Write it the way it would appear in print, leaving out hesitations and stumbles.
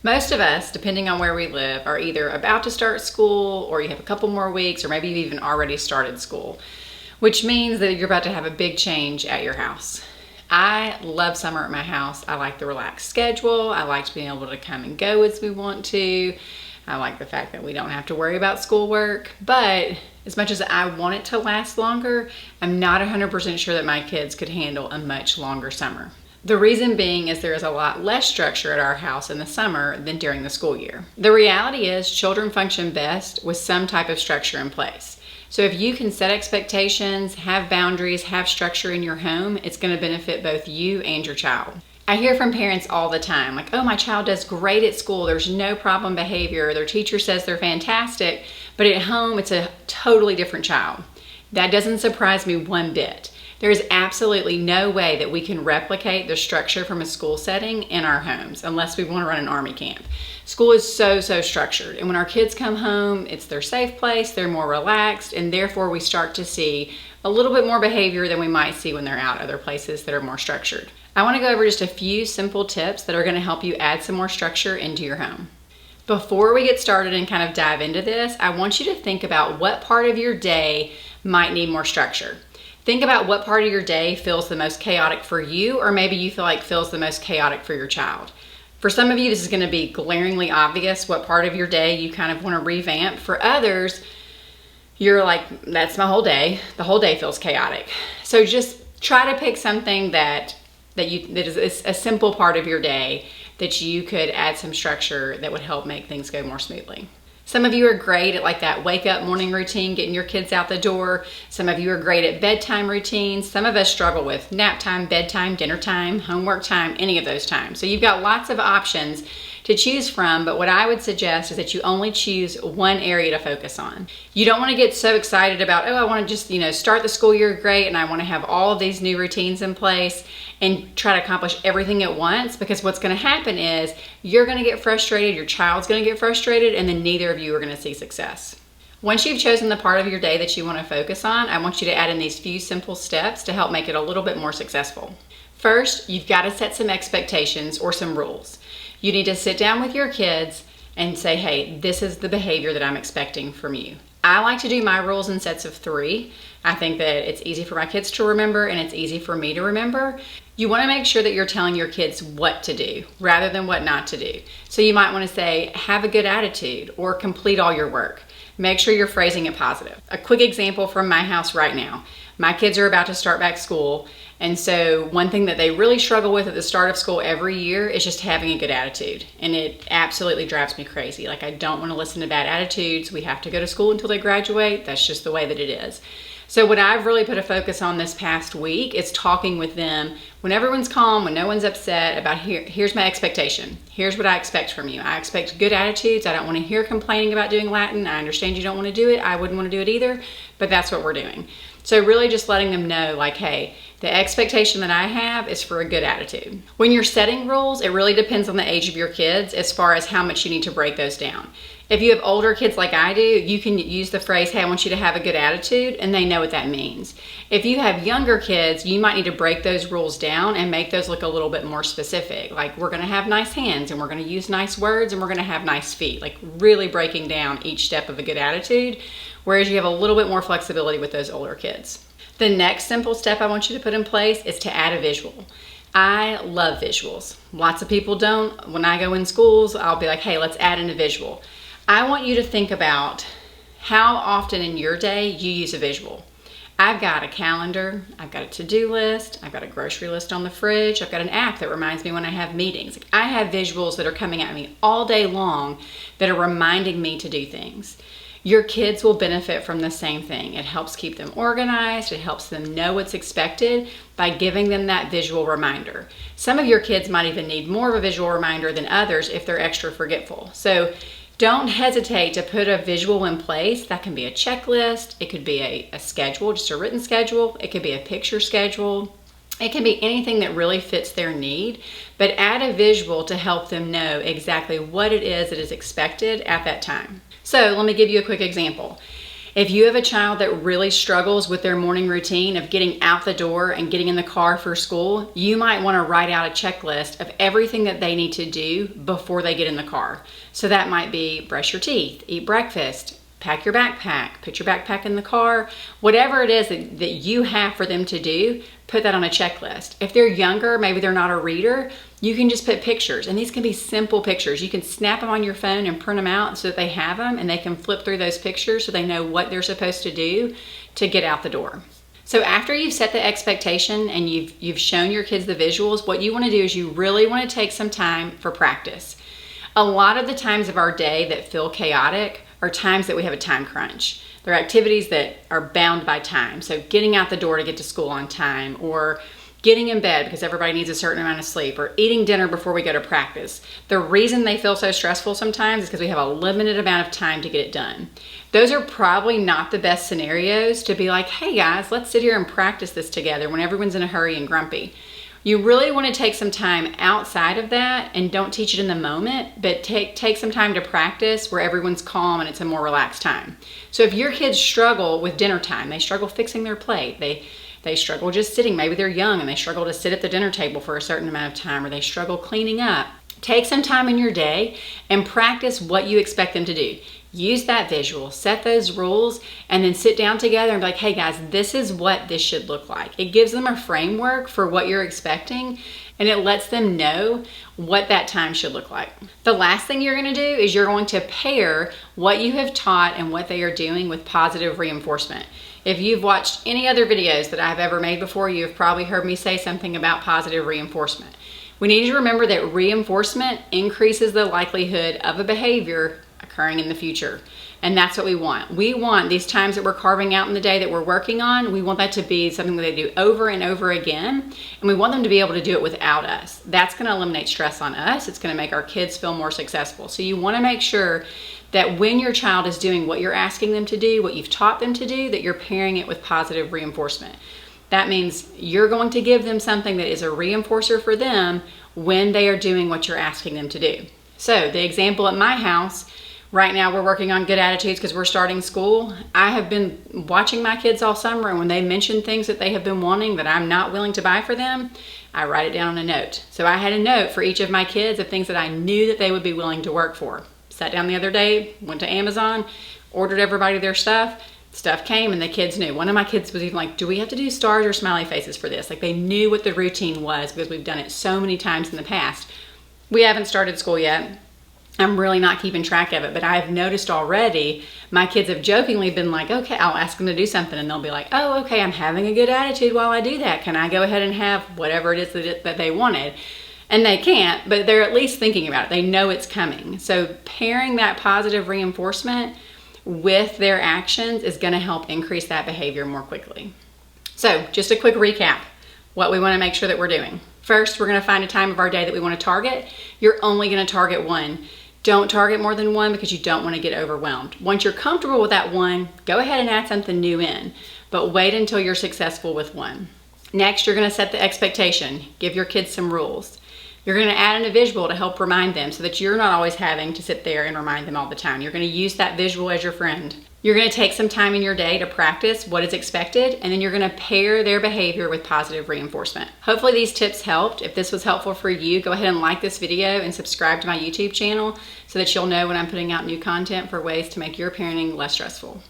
Most of us, depending on where we live, are either about to start school or you have a couple more weeks, or maybe you've even already started school, which means that you're about to have a big change at your house. I love summer at my house. I like the relaxed schedule. I like being able to come and go as we want to. I like the fact that we don't have to worry about schoolwork. But as much as I want it to last longer, I'm not 100% sure that my kids could handle a much longer summer. The reason being is there is a lot less structure at our house in the summer than during the school year. The reality is children function best with some type of structure in place. So if you can set expectations, have boundaries, have structure in your home, it's going to benefit both you and your child. I hear from parents all the time, like, oh, my child does great at school. There's no problem behavior. Their teacher says they're fantastic, but at home it's a totally different child. That doesn't surprise me one bit. There is absolutely no way that we can replicate the structure from a school setting in our homes unless we want to run an army camp. School is so structured, and when our kids come home, it's their safe place, they're more relaxed, and therefore we start to see a little bit more behavior than we might see when they're out other places that are more structured. I want to go over just a few simple tips that are going to help you add some more structure into your home. Before we get started and kind of dive into this, I want you to think about what part of your day might need more structure. Think about what part of your day feels the most chaotic for you, or maybe you feel like feels the most chaotic for your child. For some of you, this is going to be glaringly obvious what part of your day you kind of want to revamp. For others, you're like, that's my whole day. The whole day feels chaotic. So just try to pick something that is a simple part of your day that you could add some structure that would help make things go more smoothly. Some of you are great at like that wake up morning routine, getting your kids out the door. Some of you are great at bedtime routines. Some of us struggle with nap time, bedtime, dinner time, homework time, any of those times. So you've got lots of options to choose from, but what I would suggest is that you only choose one area to focus on. You don't want to get so excited about, oh, I want to just, start the school year great and I want to have all of these new routines in place and try to accomplish everything at once, because what's going to happen is you're going to get frustrated, your child's going to get frustrated, and then neither of you are going to see success. Once you've chosen the part of your day that you want to focus on, I want you to add in these few simple steps to help make it a little bit more successful. First, you've got to set some expectations or some rules. You need to sit down with your kids and say, hey, this is the behavior that I'm expecting from you. I like to do my rules in sets of 3. I think that it's easy for my kids to remember and it's easy for me to remember. You want to make sure that you're telling your kids what to do rather than what not to do. So you might want to say, have a good attitude or complete all your work. Make sure you're phrasing it positive. A quick example from my house right now. My kids are about to start back school, and so one thing that they really struggle with at the start of school every year is just having a good attitude, and it absolutely drives me crazy. Like, I don't want to listen to bad attitudes. We have to go to school until they graduate. That's just the way that it is. So what I've really put a focus on this past week is talking with them when everyone's calm, when no one's upset, about here's my expectation. Here's what I expect from you. I expect good attitudes. I don't want to hear complaining about doing Latin. I understand you don't want to do it. I wouldn't want to do it either, but that's what we're doing. So really just letting them know, like, hey, the expectation that I have is for a good attitude. When you're setting rules, it really depends on the age of your kids as far as how much you need to break those down. If you have older kids like I do, you can use the phrase, hey, I want you to have a good attitude, and they know what that means. If you have younger kids, you might need to break those rules down and make those look a little bit more specific. Like, we're gonna have nice hands, and we're gonna use nice words, and we're gonna have nice feet. Like, really breaking down each step of a good attitude, whereas you have a little bit more flexibility with those older kids. The next simple step I want you to put in place is to add a visual. I love visuals. Lots of people don't. When I go in schools, I'll be like, hey, let's add in a visual. I want you to think about how often in your day you use a visual. I've got a calendar, I've got a to-do list, I've got a grocery list on the fridge, I've got an app that reminds me when I have meetings. I have visuals that are coming at me all day long that are reminding me to do things. Your kids will benefit from the same thing. It helps keep them organized, it helps them know what's expected by giving them that visual reminder. Some of your kids might even need more of a visual reminder than others if they're extra forgetful. So don't hesitate to put a visual in place. That can be a checklist, it could be a schedule, just a written schedule, it could be a picture schedule, it can be anything that really fits their need, but add a visual to help them know exactly what it is that is expected at that time. So let me give you a quick example. If you have a child that really struggles with their morning routine of getting out the door and getting in the car for school, you might want to write out a checklist of everything that they need to do before they get in the car. So that might be brush your teeth, eat breakfast, pack your backpack, put your backpack in the car, whatever it is that you have for them to do, put that on a checklist. If they're younger, maybe they're not a reader, you can just put pictures, and these can be simple pictures. You can snap them on your phone and print them out so that they have them and they can flip through those pictures so they know what they're supposed to do to get out the door. So after you've set the expectation and you've shown your kids the visuals, what you want to do is you really want to take some time for practice. A lot of the times of our day that feel chaotic are times that we have a time crunch. They're activities that are bound by time. So getting out the door to get to school on time, or getting in bed because everybody needs a certain amount of sleep, or eating dinner before we go to practice. The reason they feel so stressful sometimes is because we have a limited amount of time to get it done. Those are probably not the best scenarios to be like, hey guys, let's sit here and practice this together when everyone's in a hurry and grumpy. You really want to take some time outside of that, and don't teach it in the moment, but take some time to practice where everyone's calm and it's a more relaxed time. So if your kids struggle with dinner time, they struggle fixing their plate, they struggle just sitting, maybe they're young and they struggle to sit at the dinner table for a certain amount of time, or they struggle cleaning up, take some time in your day and practice what you expect them to do. Use that visual, set those rules, and then sit down together and be like, hey guys, this is what this should look like. It gives them a framework for what you're expecting, and it lets them know what that time should look like. The last thing you're going to do is you're going to pair what you have taught and what they are doing with positive reinforcement. If you've watched any other videos that I've ever made before, you've probably heard me say something about positive reinforcement. We need to remember that reinforcement increases the likelihood of a behavior occurring in the future. And that's what we want. We want these times that we're carving out in the day that we're working on, we want that to be something that they do over and over again. And we want them to be able to do it without us. That's going to eliminate stress on us. It's going to make our kids feel more successful. So you want to make sure that when your child is doing what you're asking them to do, what you've taught them to do, that you're pairing it with positive reinforcement. That means you're going to give them something that is a reinforcer for them when they are doing what you're asking them to do. So the example at my house, right now we're working on good attitudes because we're starting school. I have been watching my kids all summer, and when they mention things that they have been wanting that I'm not willing to buy for them, I write it down on a note. So I had a note for each of my kids of things that I knew that they would be willing to work for. Sat down the other day, went to Amazon, ordered everybody their stuff. Stuff came and the kids knew. One of my kids was even like, do we have to do stars or smiley faces for this? Like, they knew what the routine was because we've done it so many times in the past. We haven't started school yet. I'm really not keeping track of it, but I've noticed already my kids have jokingly been like, okay, I'll ask them to do something and they'll be like, oh, okay, I'm having a good attitude while I do that. Can I go ahead and have whatever it is that they wanted? And they can't, but they're at least thinking about it. They know it's coming. So pairing that positive reinforcement with their actions is going to help increase that behavior more quickly. So just a quick recap, what we want to make sure that we're doing. First, we're going to find a time of our day that we want to target. You're only going to target one. Don't target more than one because you don't want to get overwhelmed. Once you're comfortable with that one, go ahead and add something new in, but wait until you're successful with one. Next, you're going to set the expectation. Give your kids some rules. You're going to add in a visual to help remind them so that you're not always having to sit there and remind them all the time. You're going to use that visual as your friend. You're going to take some time in your day to practice what is expected, and then you're going to pair their behavior with positive reinforcement. Hopefully these tips helped. If this was helpful for you, go ahead and like this video and subscribe to my YouTube channel so that you'll know when I'm putting out new content for ways to make your parenting less stressful.